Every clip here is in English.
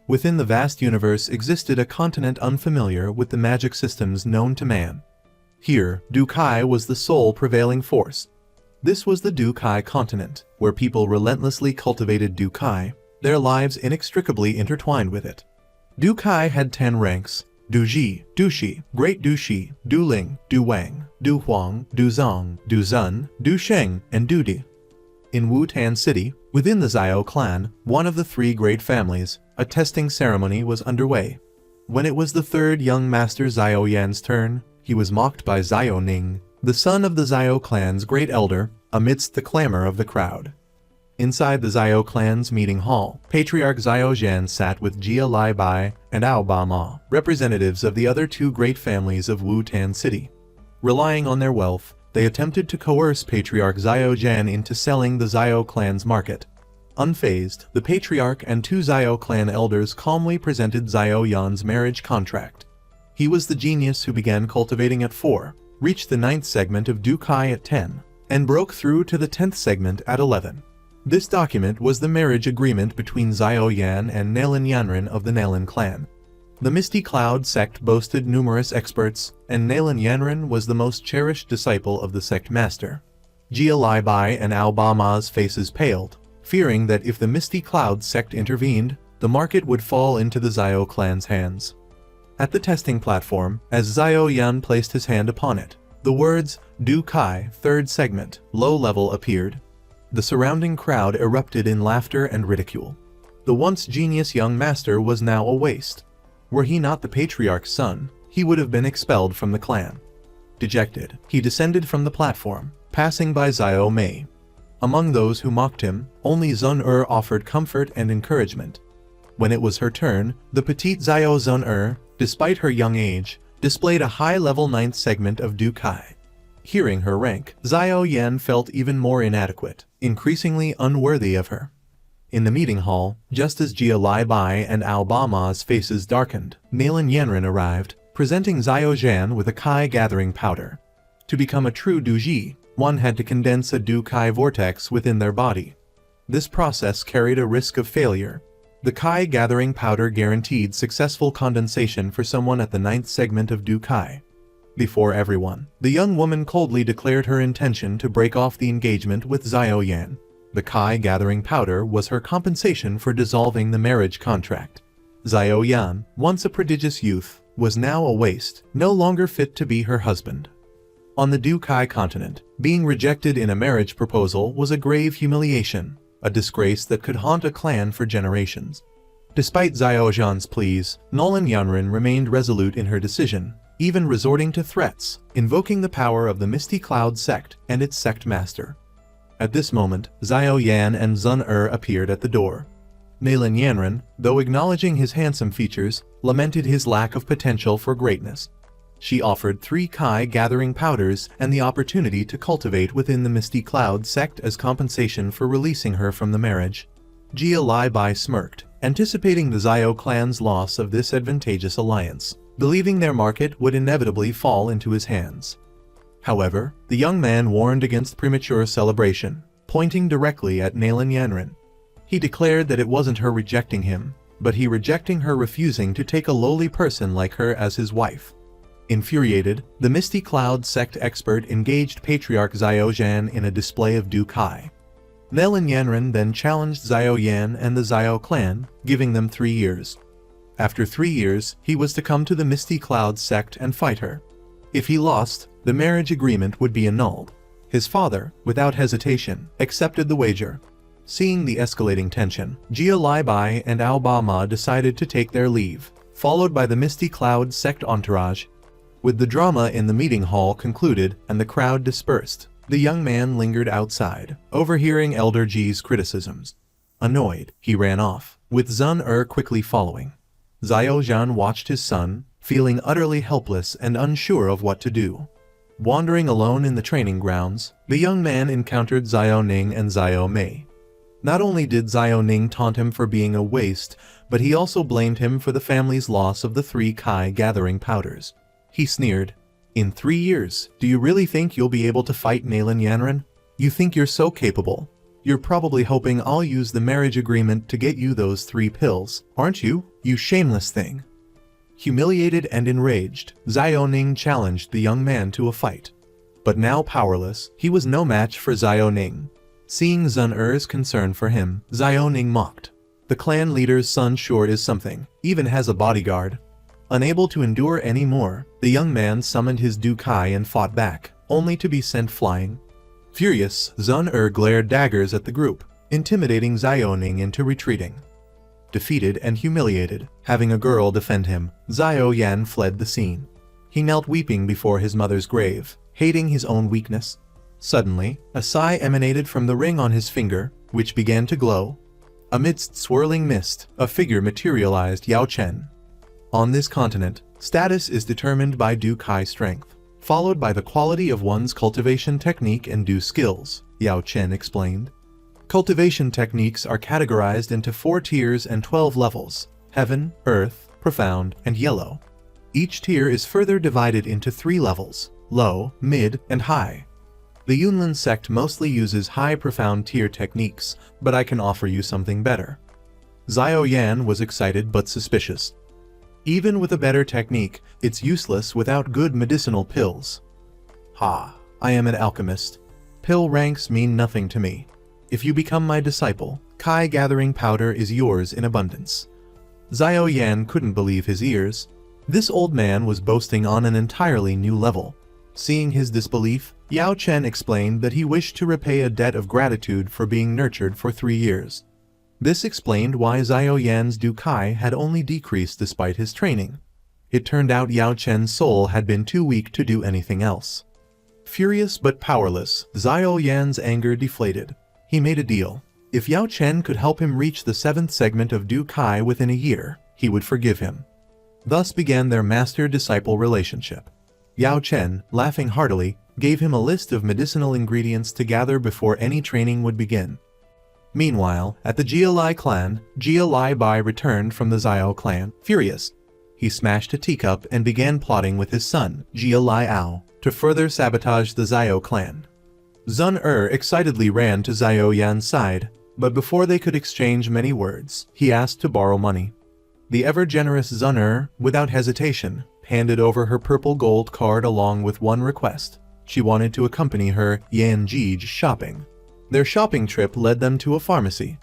Within the vast universe existed a continent unfamiliar with the magic systems known to man. Here, Dukai was the sole prevailing force. This was the Dukai continent, where people relentlessly cultivated Dukai, their lives inextricably intertwined with it. Dukai had 10 ranks: Duji, Dushi, Great Dushi, Duling, Duwang, Duhuang, Duzong, Duzun, Dusheng, and Dudi. In Wutan City, within the Xiao clan, one of the 3 great families, a testing ceremony was underway. When it was the 3rd young master Xiao Yan's turn, he was mocked by Xiao Ning, the son of the Xiao clan's great elder, amidst the clamor of the crowd. Inside the Xiao clan's meeting hall, Patriarch Xiao Zhan sat with Jia Lai Bai and Ao Ba Ma, representatives of the other 2 great families of Wutan City. Relying on their wealth, they attempted to coerce Patriarch Xiao Zhan into selling the Xiao clan's market. Unfazed, the Patriarch and 2 Xiao clan elders calmly presented Xiao Yan's marriage contract. He was the genius who began cultivating at 4, reached the 9th segment of Dukai at 10, and broke through to the 10th segment at 11. This document was the marriage agreement between Xiao Yan and Nalan Yanren of the Nalan clan. The Misty Cloud sect boasted numerous experts, and Nalan Yanren was the most cherished disciple of the sect master. Jia Lai Bai and Ao Ba Ma's faces paled, fearing that if the Misty Cloud sect intervened, the market would fall into the Xiao clan's hands. At the testing platform, as Xiao Yan placed his hand upon it, the words, Du Kai, 3rd segment, low level appeared. The surrounding crowd erupted in laughter and ridicule. The once genius young master was now a waste. Were he not the Patriarch's son, he would have been expelled from the clan. Dejected, he descended from the platform, passing by Xiao Mei. Among those who mocked him, only Zun offered comfort and encouragement. When it was her turn, the petite Xiao Zun despite her young age, displayed a high-level 9th segment of Dukai. Hearing her rank, Xiao Yan felt even more inadequate, increasingly unworthy of her. In the meeting hall, just as Jia Lai Bai and Ao Ba Ma's faces darkened, Nalan Yanren arrived, presenting Xiao Zhan with a Kai gathering powder. To become a true Duji, one had to condense a Du-Kai vortex within their body. This process carried a risk of failure. The Kai gathering powder guaranteed successful condensation for someone at the 9th segment of Du-Kai. Before everyone, the young woman coldly declared her intention to break off the engagement with Xiao Yan. The Kai gathering powder was her compensation for dissolving the marriage contract. Xiao Yan, once a prodigious youth, was now a waste, no longer fit to be her husband. On the Du-Kai continent, being rejected in a marriage proposal was a grave humiliation, a disgrace that could haunt a clan for generations. Despite Xiao Zhan's pleas, Nalan Yanren remained resolute in her decision, even resorting to threats, invoking the power of the Misty Cloud sect and its sect master. At this moment, Xiao Yan and Zun appeared at the door. Nalan Yanren, though acknowledging his handsome features, lamented his lack of potential for greatness. She offered 3 Kai gathering powders and the opportunity to cultivate within the Misty Cloud sect as compensation for releasing her from the marriage. Jia Lai Bai smirked, anticipating the Xiao clan's loss of this advantageous alliance, believing their market would inevitably fall into his hands. However, the young man warned against premature celebration, pointing directly at Nalan Yanren. He declared that it wasn't her rejecting him, but he rejecting her refusing to take a lowly person like her as his wife. Infuriated, the Misty Cloud sect expert engaged Patriarch Xiao Zhan in a display of Du-Kai. Nalan Yanren then challenged Xiao Yan and the Xiao clan, giving them 3 years. After 3 years, he was to come to the Misty Cloud sect and fight her. If he lost, the marriage agreement would be annulled. His father, without hesitation, accepted the wager. Seeing the escalating tension, Jia Lai Bai and Ao Ba Ma decided to take their leave, followed by the Misty Cloud sect entourage. With the drama in the meeting hall concluded and the crowd dispersed, the young man lingered outside, overhearing Elder Ji's criticisms. Annoyed, he ran off, with Zun quickly following. Xiao Zhan watched his son, feeling utterly helpless and unsure of what to do. Wandering alone in the training grounds, the young man encountered Xiao Ning and Xiao Mei. Not only did Xiao Ning taunt him for being a waste, but he also blamed him for the family's loss of the 3 Kai gathering powders. He sneered, "In 3 years, do you really think you'll be able to fight Nalan Yanren? You think you're so capable. You're probably hoping I'll use the marriage agreement to get you those 3 pills, aren't you, you shameless thing? Humiliated and enraged, Xiaoning challenged the young man to a fight. But now powerless, he was no match for Xiaoning. Seeing Zun Er's concern for him, Xiaoning mocked. The clan leader's son sure is something, even has a bodyguard. Unable to endure any more, the young man summoned his Dukai and fought back, only to be sent flying. Furious, Zun Er glared daggers at the group, intimidating Xiaoning into retreating. Defeated and humiliated, having a girl defend him, Yuan fled the scene. He knelt weeping before his mother's grave, hating his own weakness. Suddenly, a sigh emanated from the ring on his finger, which began to glow. Amidst swirling mist, a figure materialized: Yao Chen. On this continent, status is determined by Dukai strength, followed by the quality of one's cultivation technique and Du skills, Yao Chen explained. Cultivation techniques are categorized into 4 tiers and 12 levels: Heaven, Earth, Profound, and Yellow. Each tier is further divided into 3 levels: Low, Mid, and High. The Yuan sect mostly uses high profound tier techniques, but I can offer you something better. Yuan was excited but suspicious. Even with a better technique, it's useless without good medicinal pills. Ha, I am an alchemist. Pill ranks mean nothing to me. If you become my disciple, Kai gathering powder is yours in abundance. Yuan couldn't believe his ears. This old man was boasting on an entirely new level. Seeing his disbelief, Yao Chen explained that he wished to repay a debt of gratitude for being nurtured for 3 years. This explained why Yuan's Dukai had only decreased despite his training. It turned out Yao Chen's soul had been too weak to do anything else. Furious but powerless, Yuan's anger deflated. He made a deal. If Yao Chen could help him reach the 7th segment of Dukai within a year, he would forgive him. Thus began their master-disciple relationship. Yao Chen, laughing heartily, gave him a list of medicinal ingredients to gather before any training would begin. Meanwhile, at the Jia Lai clan, Jia Lai Bai returned from the Xiao clan, furious. He smashed a teacup and began plotting with his son, Jia Lai Ao, to further sabotage the Xiao clan. Zun Er excitedly ran to Yuan's side, but before they could exchange many words, he asked to borrow money. The ever-generous Zun Er, without hesitation, handed over her purple gold card along with one request. She wanted to accompany her Yan Jige shopping. Their shopping trip led them to a pharmacy.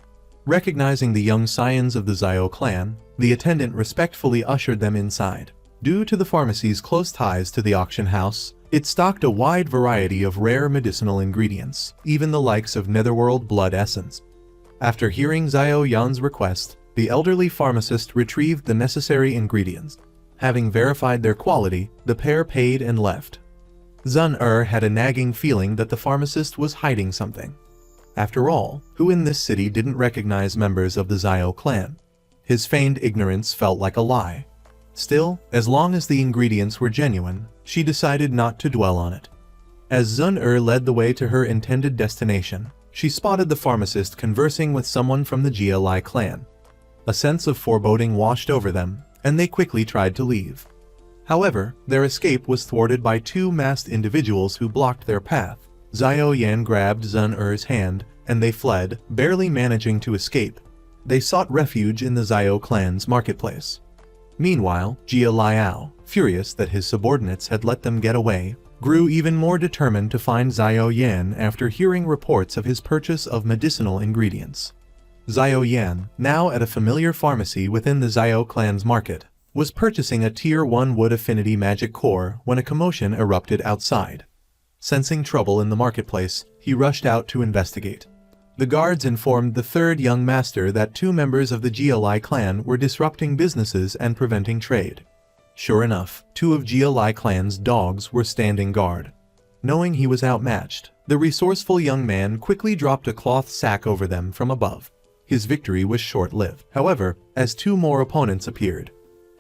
Recognizing the young scions of the Xiao clan, the attendant respectfully ushered them inside. Due to the pharmacy's close ties to the auction house, it stocked a wide variety of rare medicinal ingredients, even the likes of netherworld blood essence. After hearing Yuan's request, the elderly pharmacist retrieved the necessary ingredients. Having verified their quality, the pair paid and left. Zun Er had a nagging feeling that the pharmacist was hiding something. After all, who in this city didn't recognize members of the Xiao clan? His feigned ignorance felt like a lie. Still, as long as the ingredients were genuine, she decided not to dwell on it. As Zun Er led the way to her intended destination, she spotted the pharmacist conversing with someone from the Jia Lai clan. A sense of foreboding washed over them, and they quickly tried to leave. However, their escape was thwarted by 2 masked individuals who blocked their path. Yuan grabbed Zun Er's hand, and they fled, barely managing to escape. They sought refuge in the Xiao clan's marketplace. Meanwhile, Jia Liao, furious that his subordinates had let them get away, grew even more determined to find Yuan after hearing reports of his purchase of medicinal ingredients. Yuan, now at a familiar pharmacy within the Xiao clan's market, was purchasing a Tier 1 Wood Affinity magic core when a commotion erupted outside. Sensing trouble in the marketplace, he rushed out to investigate. The guards informed the 3rd young master that 2 members of the Jia Lai clan were disrupting businesses and preventing trade. Sure enough, 2 of Jia Lai clan's dogs were standing guard. Knowing he was outmatched, the resourceful young man quickly dropped a cloth sack over them from above. His victory was short-lived, however, as 2 more opponents appeared.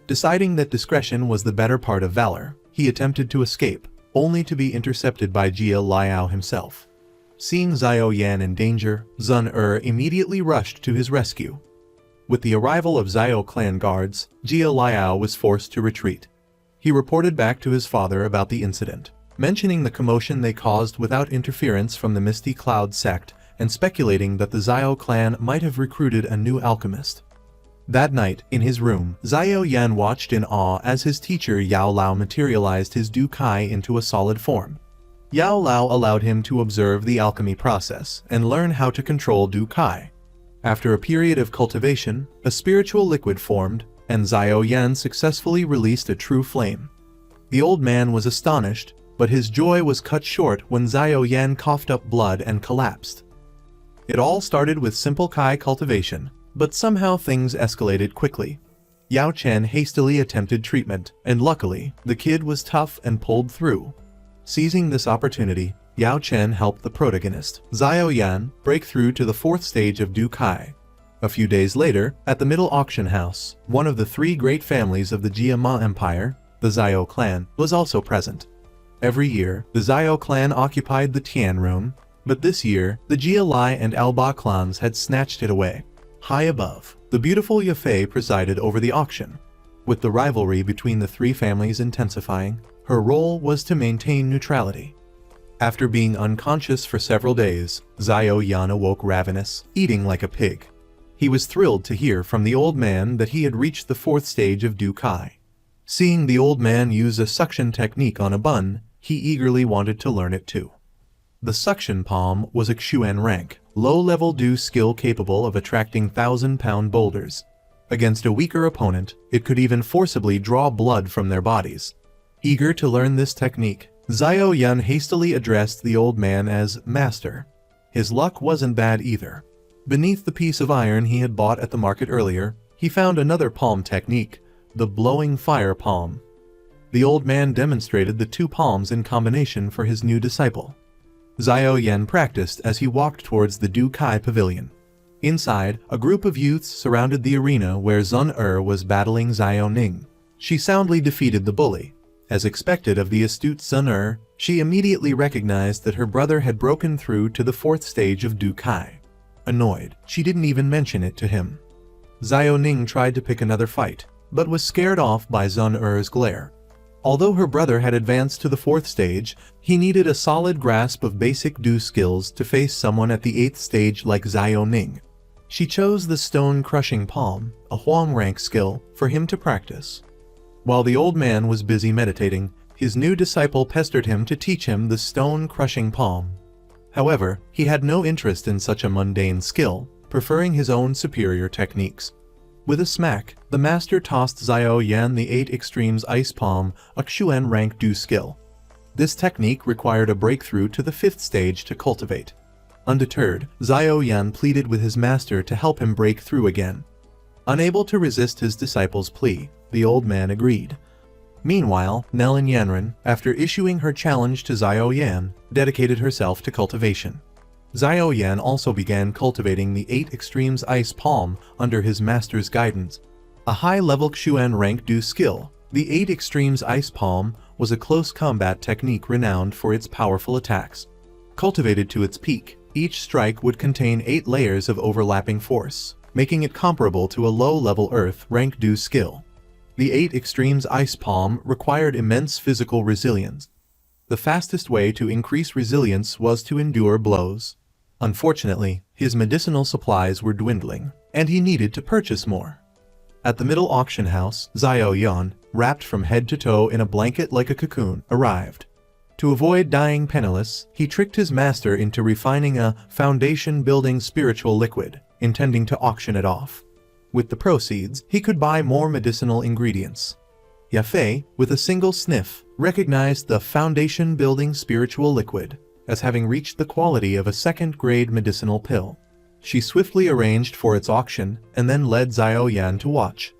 Deciding that discretion was the better part of valor, he attempted to escape, only to be intercepted by Jia Liao himself. Seeing Yuan in danger, Zun Er immediately rushed to his rescue. With the arrival of Xiao clan guards, Jia Liao was forced to retreat. He reported back to his father about the incident, mentioning the commotion they caused without interference from the Misty Cloud sect and speculating that the Xiao clan might have recruited a new alchemist. That night, in his room, Xiao Yan watched in awe as his teacher Yao Lao materialized his Du-Kai into a solid form. Yao Lao allowed him to observe the alchemy process and learn how to control Du-Kai. After a period of cultivation, a spiritual liquid formed, and Xiao Yan successfully released a true flame. The old man was astonished, but his joy was cut short when Xiao Yan coughed up blood and collapsed. It all started with simple Kai cultivation, but somehow things escalated quickly. Yao Chen hastily attempted treatment, and luckily, the kid was tough and pulled through. Seizing this opportunity, Yao Chen helped the protagonist, Xiao Yan, break through to the 4th stage of Du-Kai. A few days later, at the Middle Auction House, one of the 3 great families of the Jia Ma Empire, the Xiao clan, was also present. Every year, the Xiao clan occupied the Tian Room, but this year, the Jia Lai and Alba clans had snatched it away. High above, the beautiful Yafei presided over the auction. With the rivalry between the 3 families intensifying, her role was to maintain neutrality. After being unconscious for several days, Xiao Yan awoke ravenous, eating like a pig. He was thrilled to hear from the old man that he had reached the 4th stage of Du-Kai. Seeing the old man use a suction technique on a bun, he eagerly wanted to learn it too. The suction palm was a Xuan rank, low-level Du skill capable of attracting 1,000-pound boulders. Against a weaker opponent, it could even forcibly draw blood from their bodies. Eager to learn this technique, Xiao Yan hastily addressed the old man as Master. His luck wasn't bad either. Beneath the piece of iron he had bought at the market earlier, he found another palm technique, the blowing fire palm. The old man demonstrated the 2 palms in combination for his new disciple. Xiao Yan practiced as he walked towards the Du-Kai pavilion. Inside, a group of youths surrounded the arena where Zun was battling Xiao Ning. She soundly defeated the bully. As expected of the astute Zun, she immediately recognized that her brother had broken through to the 4th stage of Du-Kai. Annoyed, she didn't even mention it to him. Xiao Ning tried to pick another fight, but was scared off by Zun glare. Although her brother had advanced to the 4th stage, he needed a solid grasp of basic Du skills to face someone at the 8th stage like Xiao Ning. She chose the stone crushing palm, a Huang rank skill, for him to practice. While the old man was busy meditating, his new disciple pestered him to teach him the stone crushing palm. However, he had no interest in such a mundane skill, preferring his own superior techniques. With a smack, the master tossed Xiao Yan the 8 Extremes Ice Palm, a Xuan rank Du skill. This technique required a breakthrough to the 5th stage to cultivate. Undeterred, Xiao Yan pleaded with his master to help him break through again. Unable to resist his disciple's plea, the old man agreed. Meanwhile, Nellen Yanren, after issuing her challenge to Xiao Yan, dedicated herself to cultivation. Xiao Yan also began cultivating the 8 Extremes Ice Palm under his master's guidance. A high-level Xuan rank Du skill, the 8 Extremes Ice Palm was a close combat technique renowned for its powerful attacks. Cultivated to its peak, each strike would contain 8 layers of overlapping force, making it comparable to a low-level Earth rank Du skill. The 8 Extremes Ice Palm required immense physical resilience. The fastest way to increase resilience was to endure blows. Unfortunately, his medicinal supplies were dwindling, and he needed to purchase more. At the Middle Auction House, Xiao Yan, wrapped from head to toe in a blanket like a cocoon, arrived. To avoid dying penniless, he tricked his master into refining a foundation-building spiritual liquid, intending to auction it off. With the proceeds, he could buy more medicinal ingredients. Yafei, with a single sniff, recognized the foundation-building spiritual liquid as having reached the quality of a 2nd-grade medicinal pill. She swiftly arranged for its auction and then led Xiao Yan to watch.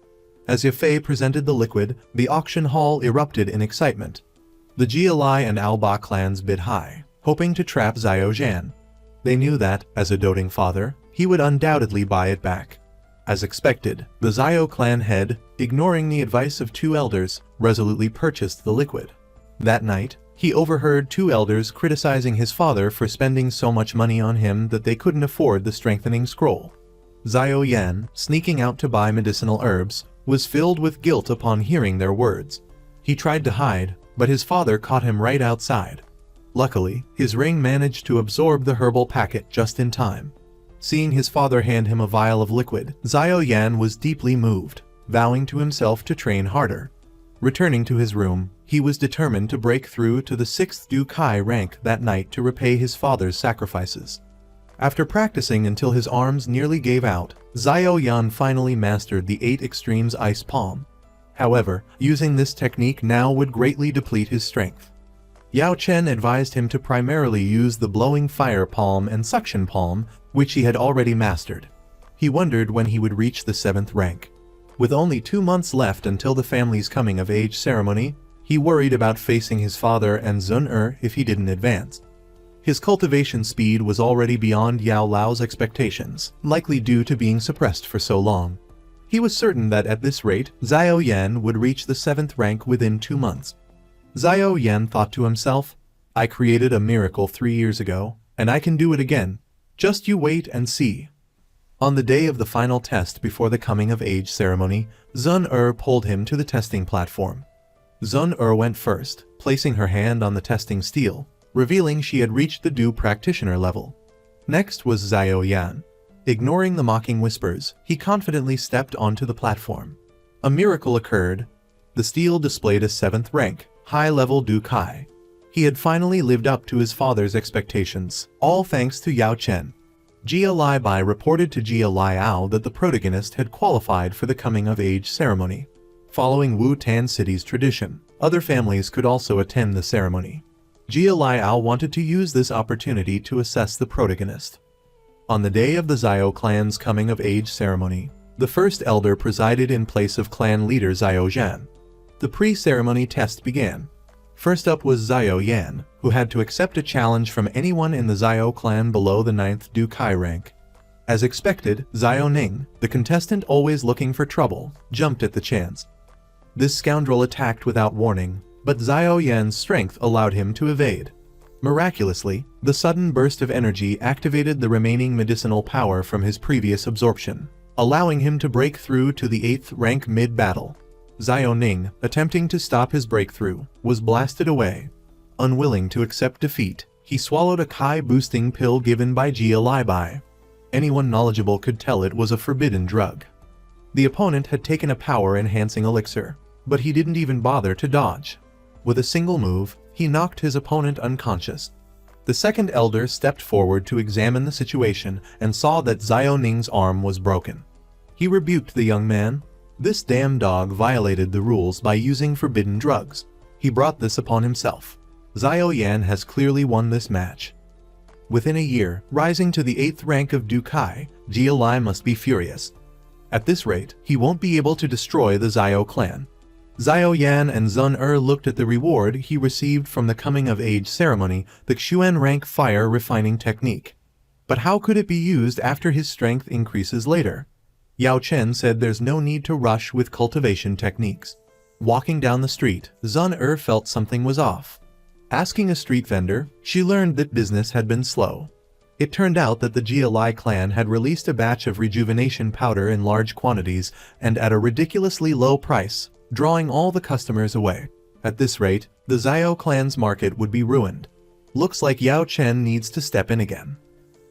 As Yafei presented the liquid, the auction hall erupted in excitement. The Jia Lai and Alba clans bid high, hoping to trap Xiao Yan. They knew that, as a doting father, he would undoubtedly buy it back. As expected, the Xiao clan head, ignoring the advice of 2 elders, resolutely purchased the liquid. That night, he overheard 2 elders criticizing his father for spending so much money on him that they couldn't afford the strengthening scroll. Xiao Yan, sneaking out to buy medicinal herbs, was filled with guilt upon hearing their words. He tried to hide, but his father caught him right outside. Luckily, his ring managed to absorb the herbal packet just in time. Seeing his father hand him a vial of liquid, Yuan was deeply moved, vowing to himself to train harder. Returning to his room, he was determined to break through to the 6th Du-Kai rank that night to repay his father's sacrifices. After practicing until his arms nearly gave out, Yuan finally mastered the 8 Extremes Ice Palm. However, using this technique now would greatly deplete his strength. Yao Chen advised him to primarily use the Blowing Fire Palm and Suction Palm, which he had already mastered. He wondered when he would reach the 7th rank. With only 2 months left until the family's coming-of-age ceremony, he worried about facing his father and Zun if he didn't advance. His cultivation speed was already beyond Yao Lao's expectations, likely due to being suppressed for so long. He was certain that at this rate, Yuan would reach the 7th rank within 2 months. Yuan thought to himself, I created a miracle 3 years ago, and I can do it again. Just you wait and see. On the day of the final test before the coming-of-age ceremony, Zun pulled him to the testing platform. Zun went first, placing her hand on the testing steel, revealing she had reached the Du practitioner level. Next was Yuan. Ignoring the mocking whispers, he confidently stepped onto the platform. A miracle occurred. The steel displayed a 7th rank, high-level Du-Kai. He had finally lived up to his father's expectations, all thanks to Yao Chen. Jia Bai reported to Jia Liao that the protagonist had qualified for the coming-of-age ceremony. Following Wu Tan City's tradition, other families could also attend the ceremony. Jia Liao wanted to use this opportunity to assess the protagonist. On the day of the Zhao clan's coming-of-age ceremony, the first elder presided in place of clan leader Zhao Zhan. The pre-ceremony test began. First up was Yuan, who had to accept a challenge from anyone in the Zhao clan below the 9th Du-Kai rank. As expected, Zhao Ning, the contestant always looking for trouble, jumped at the chance. This scoundrel attacked without warning, but Yuan's strength allowed him to evade. Miraculously, the sudden burst of energy activated the remaining medicinal power from his previous absorption, allowing him to break through to the 8th rank mid-battle. Zhao Ning, attempting to stop his breakthrough, was blasted away. Unwilling to accept defeat, he swallowed a Kai-boosting pill given by Jia Bai. Anyone knowledgeable could tell it was a forbidden drug. The opponent had taken a power-enhancing elixir, but he didn't even bother to dodge. With a single move, he knocked his opponent unconscious. The second elder stepped forward to examine the situation and saw that Zhao Ning's arm was broken. He rebuked the young man. This damn dog violated the rules by using forbidden drugs. He brought this upon himself. Yuan has clearly won this match. Within a year, rising to the 8th rank of Du-Kai, Jia must be furious. At this rate, he won't be able to destroy the Zhao clan. Yuan and Zun looked at the reward he received from the coming-of-age ceremony, the Xuan rank fire refining technique. But how could it be used after his strength increases later? Yao Chen said there's no need to rush with cultivation techniques. Walking down the street, Zun felt something was off. Asking a street vendor, she learned that business had been slow. It turned out that the Jia clan had released a batch of rejuvenation powder in large quantities and at a ridiculously low price, drawing all the customers away. At this rate, the Zhao clan's market would be ruined. Looks like Yao Chen needs to step in again.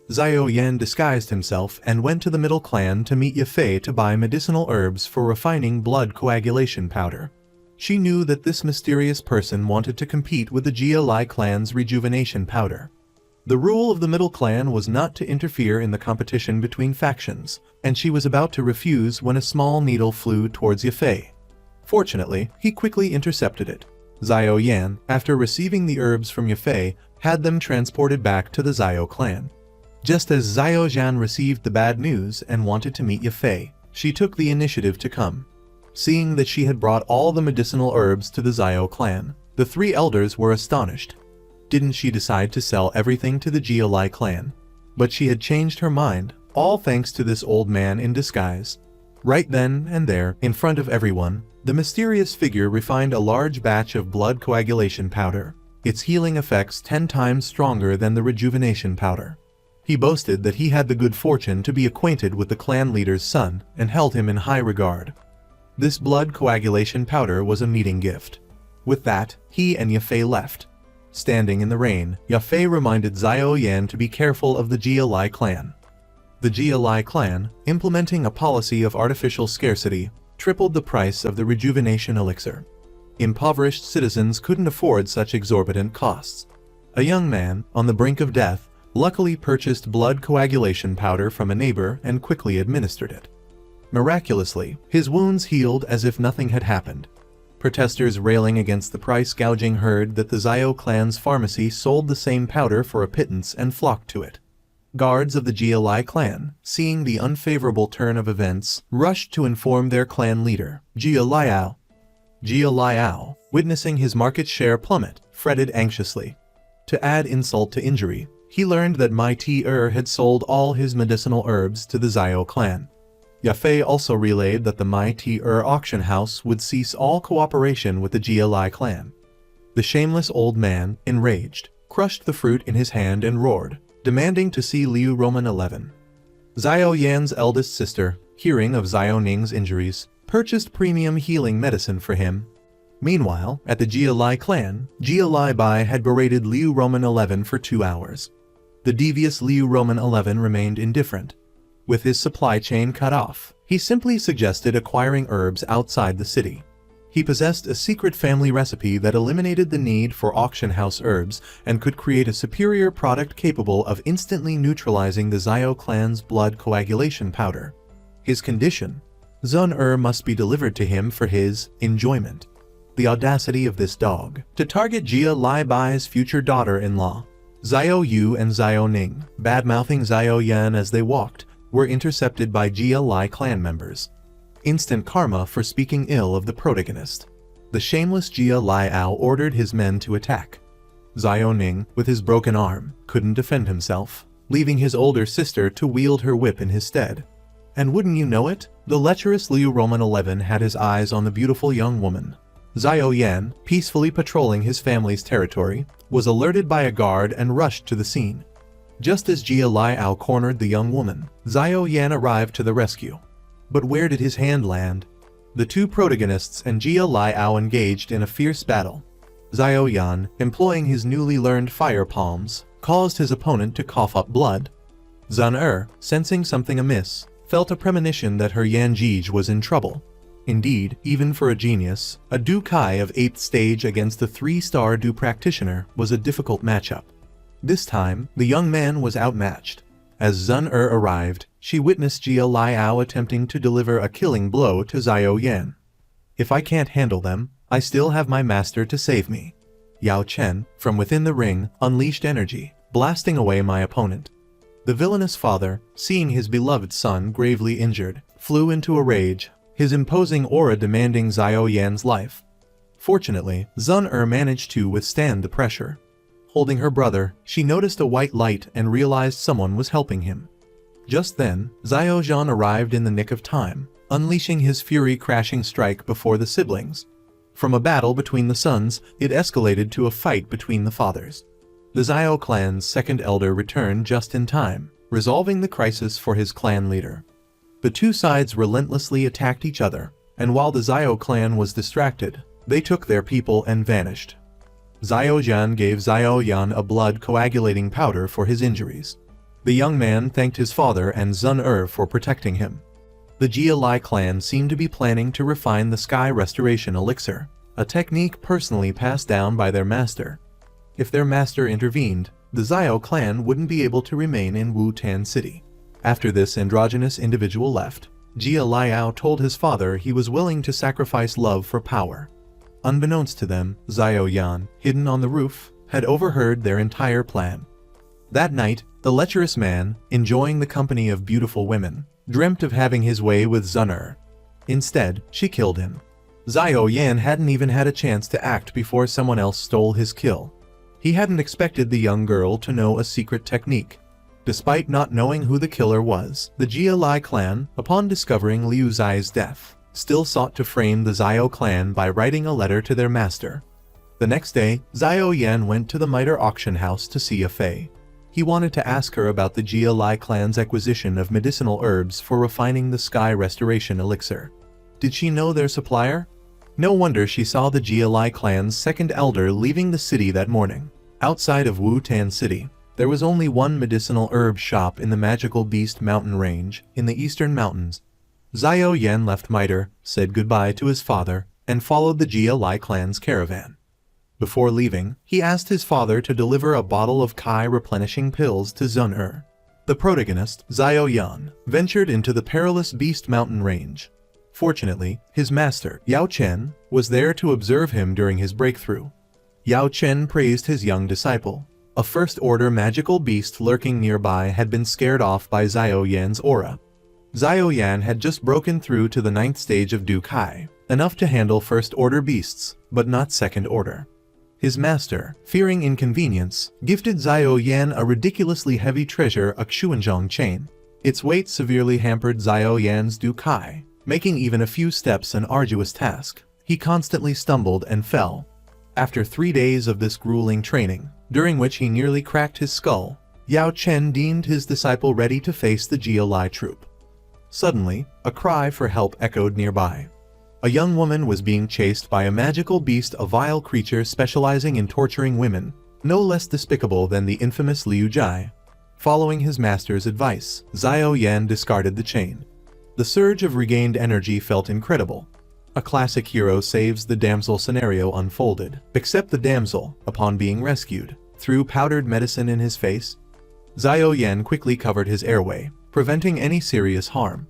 Yuan disguised himself and went to the middle clan to meet Yafei to buy medicinal herbs for refining blood coagulation powder. She knew that this mysterious person wanted to compete with the Jia clan's rejuvenation powder. The rule of the middle clan was not to interfere in the competition between factions, and she was about to refuse when a small needle flew towards Yafei. Fortunately, he quickly intercepted it. Yuan, after receiving the herbs from Yafei, had them transported back to the Zhao clan. Just as Zhao Zhan received the bad news and wanted to meet Yafei, she took the initiative to come. Seeing that she had brought all the medicinal herbs to the Zhao clan, the 3 elders were astonished. Didn't she decide to sell everything to the Jia clan? But she had changed her mind, all thanks to this old man in disguise. Right then and there, in front of everyone, the mysterious figure refined a large batch of blood coagulation powder, its healing effects 10 times stronger than the rejuvenation powder. He boasted that he had the good fortune to be acquainted with the clan leader's son and held him in high regard. This blood coagulation powder was a meeting gift. With that, he and Yafei left. Standing in the rain, Yafei reminded Xiao Yan to be careful of the Jia Lai clan. The Jia Lai clan, implementing a policy of artificial scarcity, tripled the price of the rejuvenation elixir. Impoverished citizens couldn't afford such exorbitant costs. A young man, on the brink of death, luckily purchased blood coagulation powder from a neighbor and quickly administered it. Miraculously, his wounds healed as if nothing had happened. Protesters railing against the price gouging heard that the Xiao clan's pharmacy sold the same powder for a pittance and flocked to it. Guards of the Jia Lai clan, seeing the unfavorable turn of events, rushed to inform their clan leader, Jia Laiao. Jia Laiao, witnessing his market share plummet, fretted anxiously. To add insult to injury, he learned that Mai Ti had sold all his medicinal herbs to the Xiao clan. Yafei also relayed that the Mai Ti auction house would cease all cooperation with the Jia Lai clan. The shameless old man, enraged, crushed the fruit in his hand and roared, demanding to see Liu Roman 11. Xiao Yan's eldest sister, hearing of Xiao Ning's injuries, purchased premium healing medicine for him. Meanwhile, at the Jia Lai clan, Jia Lai Bai had berated Liu Roman 11 for 2 hours. The devious Liu Roman 11 remained indifferent. With his supply chain cut off, he simply suggested acquiring herbs outside the city. He possessed a secret family recipe that eliminated the need for auction house herbs and could create a superior product capable of instantly neutralizing the Xiao clan's blood coagulation powder. His condition: Zun must be delivered to him for his enjoyment. The audacity of this dog, to target Jia Lai Bai's future daughter-in-law. Xiao Yu and Xiao Ning, bad-mouthing Xiao Yan as they walked, were intercepted by Jia Lai clan members. Instant karma for speaking ill of the protagonist. The shameless Jia Laiao ordered his men to attack. Xiao Ning, with his broken arm, couldn't defend himself, leaving his older sister to wield her whip in his stead. And wouldn't you know it, the lecherous Liu Roman 11 had his eyes on the beautiful young woman. Xiao Yan, peacefully patrolling his family's territory, was alerted by a guard and rushed to the scene. Just as Jia Laiao cornered the young woman, Xiao Yan arrived to the rescue. But where did his hand land? The two protagonists and Jia Laiao engaged in a fierce battle. Xiao Yan, employing his newly learned fire palms, caused his opponent to cough up blood. Zun sensing something amiss, felt a premonition that her Yan Jige was in trouble. Indeed, even for a genius, a Du Kai of 8th stage against a 3-star Du practitioner was a difficult matchup. This time, the young man was outmatched. As Zun arrived, she witnessed Jia Laiao attempting to deliver a killing blow to Xiao Yan. If I can't handle them, I still have my master to save me. Yao Chen, from within the ring, unleashed energy, blasting away my opponent. The villainous father, seeing his beloved son gravely injured, flew into a rage, his imposing aura demanding Xiao Yan's life. Fortunately, Zun managed to withstand the pressure. Holding her brother, she noticed a white light and realized someone was helping him. Just then, Xiao Zhan arrived in the nick of time, unleashing his fury-crashing strike before the siblings. From a battle between the sons, it escalated to a fight between the fathers. The Xiao clan's second elder returned just in time, resolving the crisis for his clan leader. The two sides relentlessly attacked each other, and while the Xiao clan was distracted, they took their people and vanished. Xiao Zhan gave Xiao Yan a blood coagulating powder for his injuries. The young man thanked his father and Zun for protecting him. The Jia Lai clan seemed to be planning to refine the Sky Restoration Elixir, a technique personally passed down by their master. If their master intervened, the Xiao clan wouldn't be able to remain in Wu-Tan City. After this androgynous individual left, Jia Laiao told his father he was willing to sacrifice love for power. Unbeknownst to them, Xiao Yan, hidden on the roof, had overheard their entire plan. That night, the lecherous man, enjoying the company of beautiful women, dreamt of having his way with Zun. Instead, she killed him. Xiao Yan hadn't even had a chance to act before someone else stole his kill. He hadn't expected the young girl to know a secret technique. Despite not knowing who the killer was, the Jia Lai clan, upon discovering Liu Zai's death, still sought to frame the Xiao clan by writing a letter to their master. The next day, Xiao Yan went to the miter auction house to see Yafei. He wanted to ask her about the Jia Lai clan's acquisition of medicinal herbs for refining the Sky Restoration Elixir. Did she know their supplier? No wonder she saw the Jia Lai clan's second elder leaving the city that morning. Outside of Wu-Tan City, there was only one medicinal herb shop in the magical Beast Mountain range in the eastern mountains. Xiao Yan left Mitre, said goodbye to his father, and followed the Jia Lai clan's caravan. Before leaving, he asked his father to deliver a bottle of Kai replenishing pills to Zun. The protagonist, Xiao Yan, ventured into the perilous Beast Mountain range. Fortunately, his master, Yao Chen, was there to observe him during his breakthrough. Yao Chen praised his young disciple. A first-order magical beast lurking nearby had been scared off by Xiao Yan's aura. Xiao Yan had just broken through to the 9th stage of Du Kai, enough to handle first-order beasts, but not second-order. His master, fearing inconvenience, gifted Xiao Yan a ridiculously heavy treasure, a Xuanzhong chain. Its weight severely hampered Xiao Yan's Du Kai, making even a few steps an arduous task. He constantly stumbled and fell. After 3 days of this grueling training, during which he nearly cracked his skull, Yao Chen deemed his disciple ready to face the Jia Lai troop. Suddenly, a cry for help echoed nearby. A young woman was being chased by a magical beast, a vile creature specializing in torturing women, no less despicable than the infamous Liu Jai. Following his master's advice, Xiao Yan discarded the chain. The surge of regained energy felt incredible. A classic hero saves the damsel scenario unfolded, except the damsel, upon being rescued, threw powdered medicine in his face. Xiao Yan quickly covered his airway, preventing any serious harm.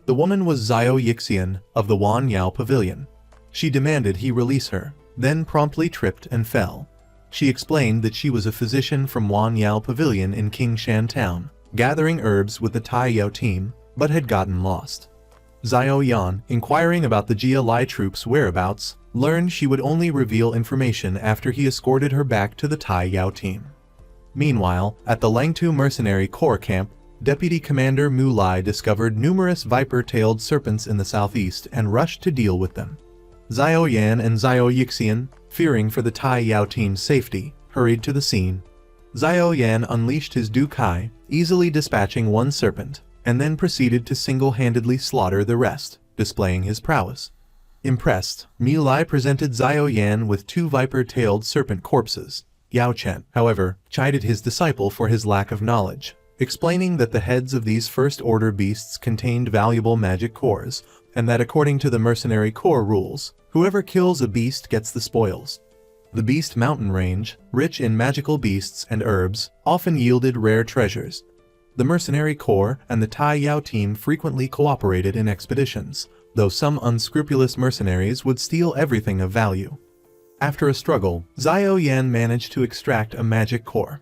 The woman was Xiao Yixian, of the Wan Yao Pavilion. She demanded he release her, then promptly tripped and fell. She explained that she was a physician from Wan Yao Pavilion in Qingshan Town, gathering herbs with the Tai Yao team, but had gotten lost. Xiao Yan, inquiring about the Jia Lai troops' whereabouts, learned she would only reveal information after he escorted her back to the Tai Yao team. Meanwhile, at the Langtu Mercenary Corps camp, Deputy Commander Mu Lai discovered numerous viper-tailed serpents in the southeast and rushed to deal with them. Xiao Yan and Xiao Yixian, fearing for the Tai Yao team's safety, hurried to the scene. Xiao Yan unleashed his Du Kai, easily dispatching one serpent, and then proceeded to single-handedly slaughter the rest, displaying his prowess. Impressed, Mu Lai presented Xiao Yan with 2 viper-tailed serpent corpses. Yao Chen, however, chided his disciple for his lack of knowledge, explaining that the heads of these first-order beasts contained valuable magic cores, and that according to the Mercenary Corps rules, whoever kills a beast gets the spoils. The Beast Mountain range, rich in magical beasts and herbs, often yielded rare treasures. The Mercenary Corps and the Tai Yao team frequently cooperated in expeditions, though some unscrupulous mercenaries would steal everything of value. After a struggle, Xiao Yan managed to extract a magic core.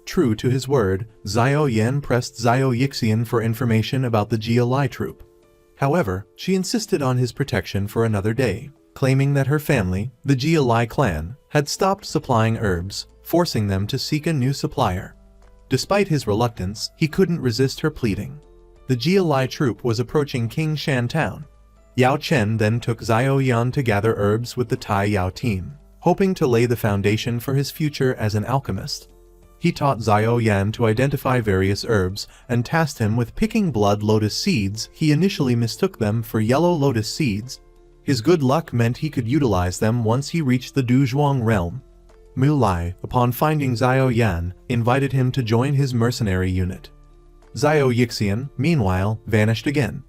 True to his word, Xiao Yan pressed Xiao Yixian for information about the Jia Lai troop. However, she insisted on his protection for another day, claiming that her family, the Jia Lai clan, had stopped supplying herbs, forcing them to seek a new supplier. Despite his reluctance, he couldn't resist her pleading. The Jia Lai troop was approaching Qingshan Town. Yao Chen then took Xiao Yan to gather herbs with the Tai Yao team, hoping to lay the foundation for his future as an alchemist. He taught Xiao Yan to identify various herbs and tasked him with picking blood lotus seeds. He initially mistook them for yellow lotus seeds. His good luck meant he could utilize them once he reached the Duzhuang realm. Mu Lai, upon finding Xiao Yan, invited him to join his mercenary unit. Xiao Yixian, meanwhile, vanished again.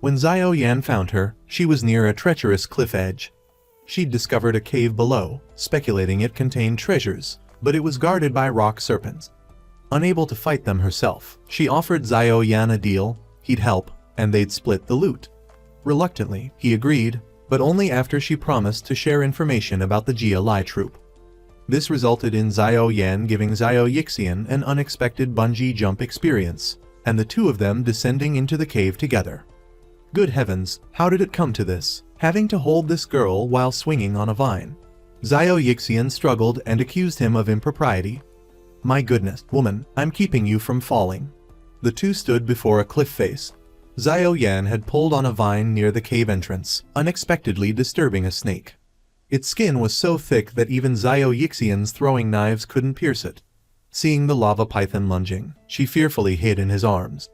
When Xiao Yan found her, she was near a treacherous cliff edge. She'd discovered a cave below, speculating it contained treasures, but it was guarded by rock serpents. Unable to fight them herself, she offered Xiao Yan a deal. He'd help, and they'd split the loot. Reluctantly, he agreed, but only after she promised to share information about the Jia Lai troop. This resulted in Xiao Yan giving Xiao Yixian an unexpected bungee jump experience, and the two of them descending into the cave together. Good heavens, how did it come to this, having to hold this girl while swinging on a vine? Xiao Yixian struggled and accused him of impropriety. My goodness, woman, I'm keeping you from falling. The two stood before a cliff face. Xiao Yan had pulled on a vine near the cave entrance, unexpectedly disturbing a snake. Its skin was so thick that even Xiao Yixian's throwing knives couldn't pierce it. Seeing the lava python lunging, she fearfully hid in his arms.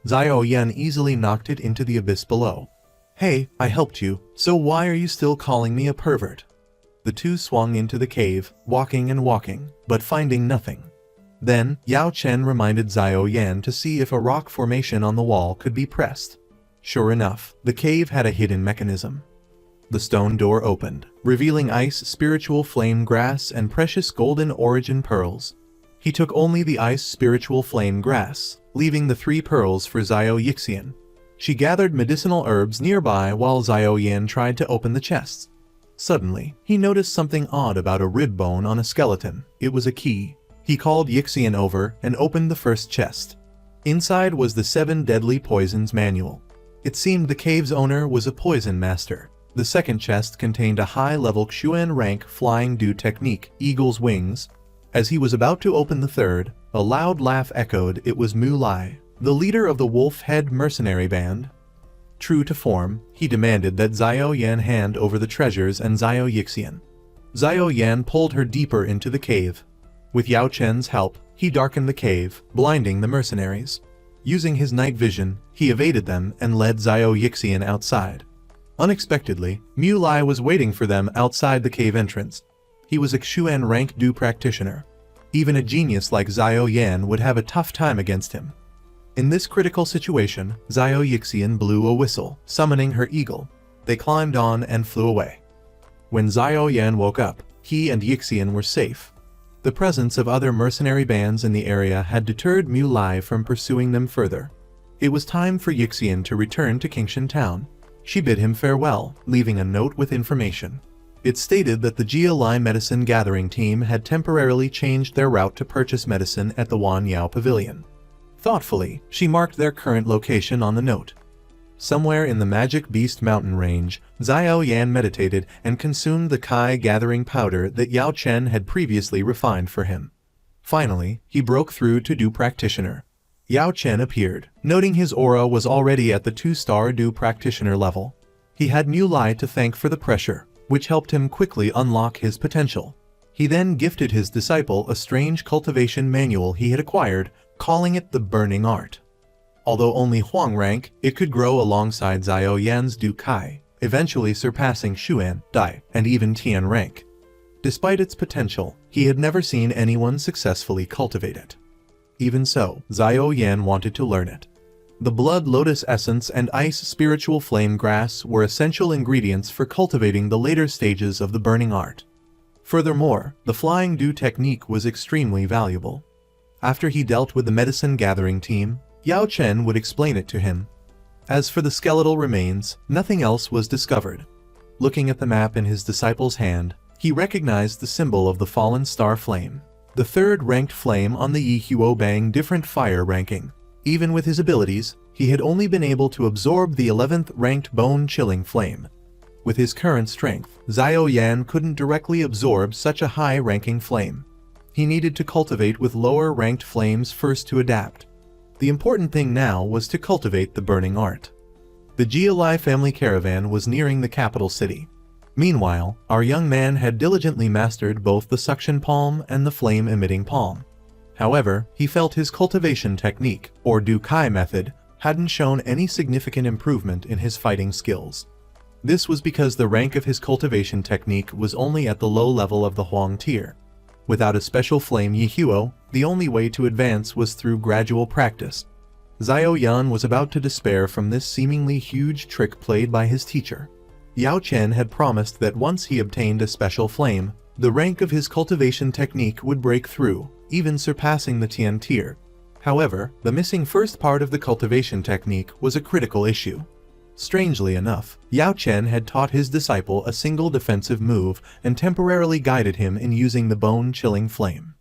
Xiao Yan easily knocked it into the abyss below. Hey, I helped you, so why are you still calling me a pervert? The The two swung into the cave, walking and walking, but finding nothing. Then, Yao Chen reminded Xiao Yan to see if a rock formation on the wall could be pressed. Sure enough, the cave had a hidden mechanism. The stone door opened, revealing ice, spiritual flame grass, and precious golden origin pearls. He took only the ice spiritual flame grass, leaving the 3 pearls for Xiao Yixian. She gathered medicinal herbs nearby while Xiao Yan tried to open the chests. Suddenly, he noticed something odd about a rib bone on a skeleton. It was a key. He called Yixian over and opened the first chest. Inside was the 7 deadly poisons manual. It seemed the cave's owner was a poison master. The second chest contained a high-level Xuan rank flying dew technique, eagle's wings. As he was about to open the third, a loud laugh echoed. It was Mu Lai, the leader of the wolf-head mercenary band. True to form, he demanded that Xiao Yan hand over the treasures and Xiao Yixian. Xiao Yan pulled her deeper into the cave. With Yao Chen's help, he darkened the cave, blinding the mercenaries. Using his night vision, he evaded them and led Xiao Yixian outside. Unexpectedly, Mu Lai was waiting for them outside the cave entrance. He was a Xuan rank Du practitioner. Even a genius like Xiao Yan would have a tough time against him. In this critical situation, Xiao Yixian blew a whistle, summoning her eagle. They climbed on and flew away. When Xiao Yan woke up, he and Yixian were safe. The presence of other mercenary bands in the area had deterred Mu Lai from pursuing them further. It was time for Yixian to return to Qingshan town. She bid him farewell, leaving a note with information. It stated that the Jia Lai medicine gathering team had temporarily changed their route to purchase medicine at the Wan Yao Pavilion. Thoughtfully, she marked their current location on the note. Somewhere in the Magic Beast mountain range, Xiao Yan meditated and consumed the Kai gathering powder that Yao Chen had previously refined for him. Finally, he broke through to Du practitioner. Yao Chen appeared, noting his aura was already at the 2-star Du practitioner level. He had Mu Lai to thank for the pressure, which helped him quickly unlock his potential. He then gifted his disciple a strange cultivation manual he had acquired, calling it the Burning Art. Although only Huang rank, it could grow alongside Xiao Yan's Du Kai, eventually surpassing Xuan, Dai, and even Tian rank. Despite its potential, he had never seen anyone successfully cultivate it. Even so, Xiao Yan wanted to learn it. The Blood Lotus Essence and Ice Spiritual Flame Grass were essential ingredients for cultivating the later stages of the Burning Art. Furthermore, the Flying Dew technique was extremely valuable. After he dealt with the medicine gathering team, Yao Chen would explain it to him. As for the skeletal remains, nothing else was discovered. Looking at the map in his disciple's hand, he recognized the symbol of the fallen star flame, the 3rd ranked flame on the Yi Huo Bang different fire ranking. Even with his abilities, he had only been able to absorb the 11th ranked bone-chilling flame. With his current strength, Xiao Yan couldn't directly absorb such a high-ranking flame. He needed to cultivate with lower-ranked flames first to adapt. The important thing now was to cultivate the Burning Art. The Jia Lai family caravan was nearing the capital city. Meanwhile, our young man had diligently mastered both the suction palm and the flame-emitting palm. However, he felt his cultivation technique, or Du Kai method, hadn't shown any significant improvement in his fighting skills. This was because the rank of his cultivation technique was only at the low level of the Huang tier. Without a special flame Yi Huo, the only way to advance was through gradual practice. Xiao Yan was about to despair from this seemingly huge trick played by his teacher. Yao Chen had promised that once he obtained a special flame, the rank of his cultivation technique would break through, even surpassing the Tian tier. However, the missing first part of the cultivation technique was a critical issue. Strangely enough, Yao Chen had taught his disciple a single defensive move and temporarily guided him in using the bone-chilling flame.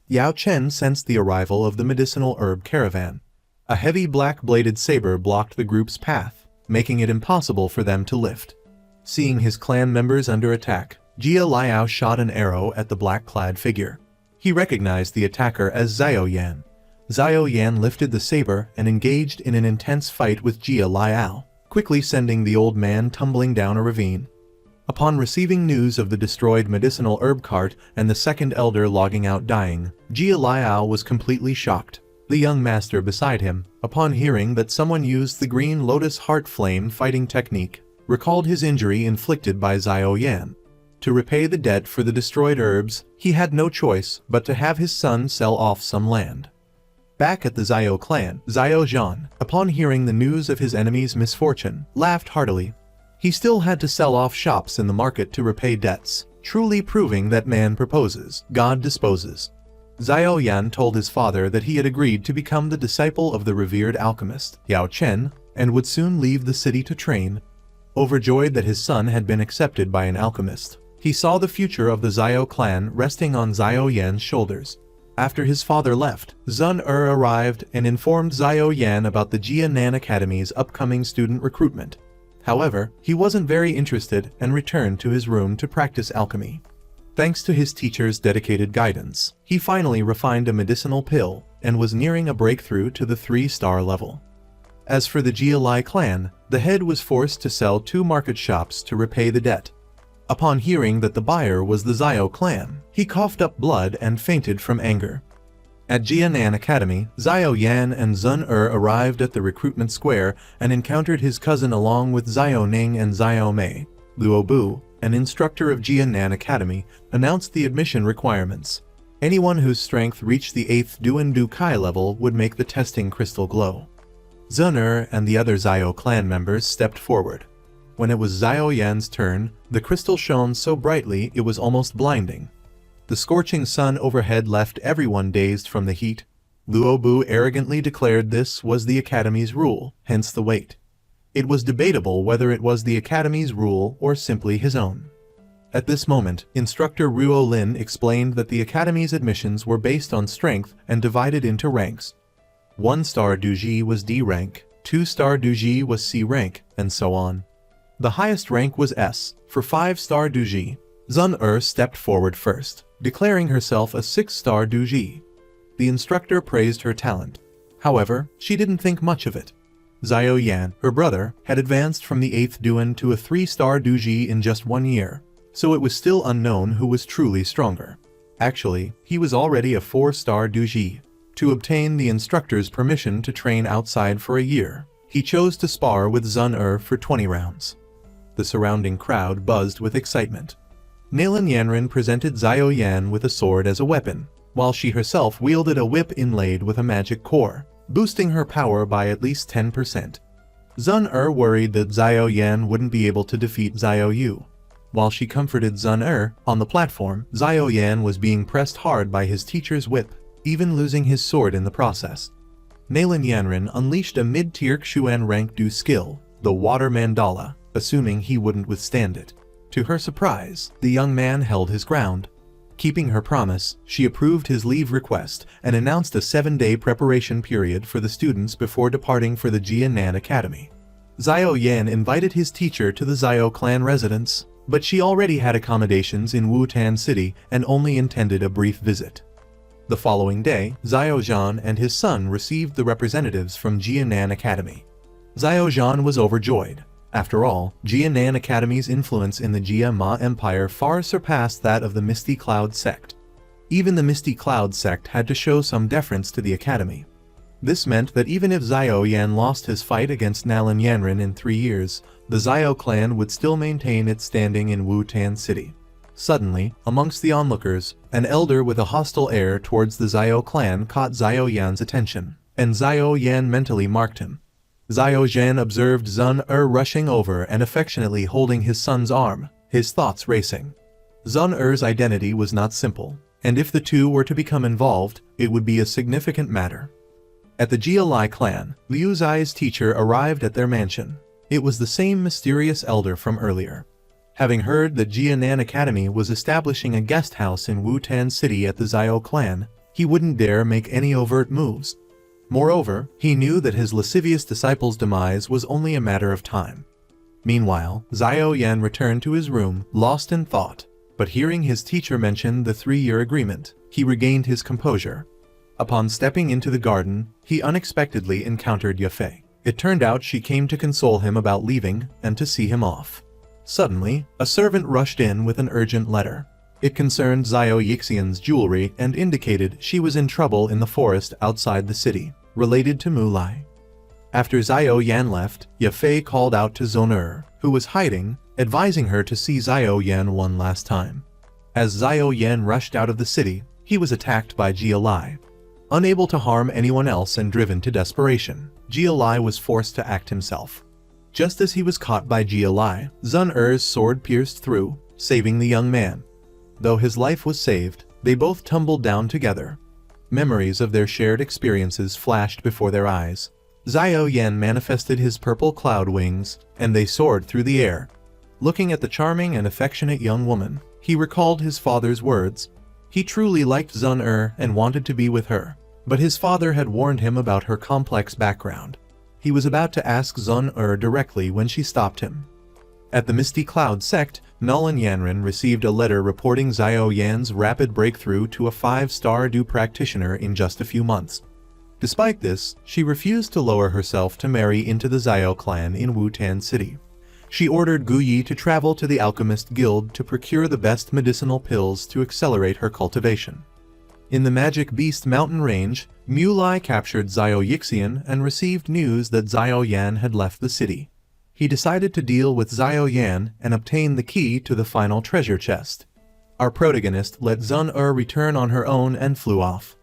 Yao Chen sensed the arrival of the medicinal herb caravan. A heavy black-bladed saber blocked the group's path, making it impossible for them to lift. Seeing his clan members under attack, Jia Liao shot an arrow at the black-clad figure. He recognized the attacker as Xiao Yan. Xiao Yan lifted the saber and engaged in an intense fight with Jia Liao, quickly sending the old man tumbling down a ravine. Upon receiving news of the destroyed medicinal herb cart and the second elder logging out dying, Jia Liao was completely shocked. The young master beside him, upon hearing that someone used the green lotus heart flame fighting technique, recalled his injury inflicted by Xiao Yan. To repay the debt for the destroyed herbs, he had no choice but to have his son sell off some land. Back at the Xiao clan, Xiao Zhan, upon hearing the news of his enemy's misfortune, laughed heartily. He still had to sell off shops in the market to repay debts, truly proving that man proposes, God disposes. Xiao Yan told his father that he had agreed to become the disciple of the revered alchemist, Yao Chen, and would soon leave the city to train. Overjoyed that his son had been accepted by an alchemist, he saw the future of the Xiao clan resting on Xiao Yan's shoulders. After his father left, Zun arrived and informed Xiao Yan about the Jianan Academy's upcoming student recruitment. However, he wasn't very interested and returned to his room to practice alchemy. Thanks to his teacher's dedicated guidance, he finally refined a medicinal pill and was nearing a breakthrough to the 3-star level. As for the Jialai clan, the head was forced to sell 2 market shops to repay the debt. Upon hearing that the buyer was the Xiao clan, he coughed up blood and fainted from anger. At Jianan Academy, Xiao Yan and Zun arrived at the recruitment square and encountered his cousin along with Xiao Ning and Xiao Mei. Luo Bu, an instructor of Jianan Academy, announced the admission requirements. Anyone whose strength reached the 8th Duan Du Kai level would make the testing crystal glow. Zun and the other Xiao clan members stepped forward. When it was Xiao Yan's turn, the crystal shone so brightly it was almost blinding. The scorching sun overhead left everyone dazed from the heat. Luo Bu arrogantly declared this was the Academy's rule, hence the wait. It was debatable whether it was the Academy's rule or simply his own. At this moment, Instructor Ruo Lin explained that the Academy's admissions were based on strength and divided into ranks. 1-star Duji was D rank, 2-star Duji was C rank, and so on. The highest rank was S, for 5-star Duji. Zun stepped forward first, declaring herself a 6-star Duji. The instructor praised her talent. However, she didn't think much of it. Xiao Yan, her brother, had advanced from the 8th Duan to a 3-star Duji in just 1 year, so it was still unknown who was truly stronger. Actually, he was already a 4-star Duji. To obtain the instructor's permission to train outside for a year, he chose to spar with Zun for 20 rounds. The surrounding crowd buzzed with excitement. Nalan Yanren presented Xiao Yan with a sword as a weapon, while she herself wielded a whip inlaid with a magic core, boosting her power by at least 10%. Zun worried that Xiao Yan wouldn't be able to defeat Xiao Yu. While she comforted Zun on the platform, Xiao Yan was being pressed hard by his teacher's whip, even losing his sword in the process. Nalan Yanren unleashed a mid-tier Xuan rank Du skill, the Water Mandala, assuming he wouldn't withstand it. To her surprise, the young man held his ground. Keeping her promise, she approved his leave request and announced a 7-day preparation period for the students before departing for the Jianan Academy. Xiao Yan invited his teacher to the Xiao clan residence, but she already had accommodations in Wutan City and only intended a brief visit. The following day, Xiao Zhan and his son received the representatives from Jianan Academy. Xiao Zhan was overjoyed. After all, Jianan Academy's influence in the Jia Ma Empire far surpassed that of the Misty Cloud Sect. Even the Misty Cloud Sect had to show some deference to the Academy. This meant that even if Xiao Yan lost his fight against Nalan Yanren in 3 years, the Xiao clan would still maintain its standing in Wutan City. Suddenly, amongst the onlookers, an elder with a hostile air towards the Xiao clan caught Xiao Yan's attention, and Xiao Yan mentally marked him. Xiao Zhan observed Zun rushing over and affectionately holding his son's arm, his thoughts racing. Zun identity was not simple, and if the two were to become involved, it would be a significant matter. At the Jialai clan, Liu Zai's teacher arrived at their mansion. It was the same mysterious elder from earlier. Having heard that Jianan Academy was establishing a guest house in Wutan City at the Xiao clan, he wouldn't dare make any overt moves. Moreover, he knew that his lascivious disciple's demise was only a matter of time. Meanwhile, Xiao Yan returned to his room, lost in thought, but hearing his teacher mention the 3-year agreement, he regained his composure. Upon stepping into the garden, he unexpectedly encountered Yafei. It turned out she came to console him about leaving and to see him off. Suddenly, a servant rushed in with an urgent letter. It concerned Xiao Yixian's jewelry and indicated she was in trouble in the forest outside the city, related to Mulai. After Xiao Yan left, Ye Fei called out to Zhong, who was hiding, advising her to see Xiao Yan one last time. As Xiao Yan rushed out of the city, he was attacked by Jia Lai. Unable to harm anyone else and driven to desperation, Jia Lai was forced to act himself. Just as he was caught by Jia Lai, Zhong's sword pierced through, saving the young man. Though his life was saved, they both tumbled down together. Memories of their shared experiences flashed before their eyes. Xiao Yan manifested his purple cloud wings, and they soared through the air. Looking at the charming and affectionate young woman, he recalled his father's words. He truly liked Zhong and wanted to be with her, but his father had warned him about her complex background. He was about to ask Zhong directly when she stopped him. At the Misty Cloud Sect, Nolan Yanran received a letter reporting Xiao Yan's rapid breakthrough to a 5-star Du practitioner in just a few months. Despite this, she refused to lower herself to marry into the Xiao clan in Wutan City. She ordered Gu Yi to travel to the Alchemist Guild to procure the best medicinal pills to accelerate her cultivation. In the Magic Beast mountain range, Mu Lai captured Xiao Yixian and received news that Xiao Yan had left the city. He decided to deal with Xiao Yan and obtain the key to the final treasure chest. Our protagonist let Zhong return on her own and flew off.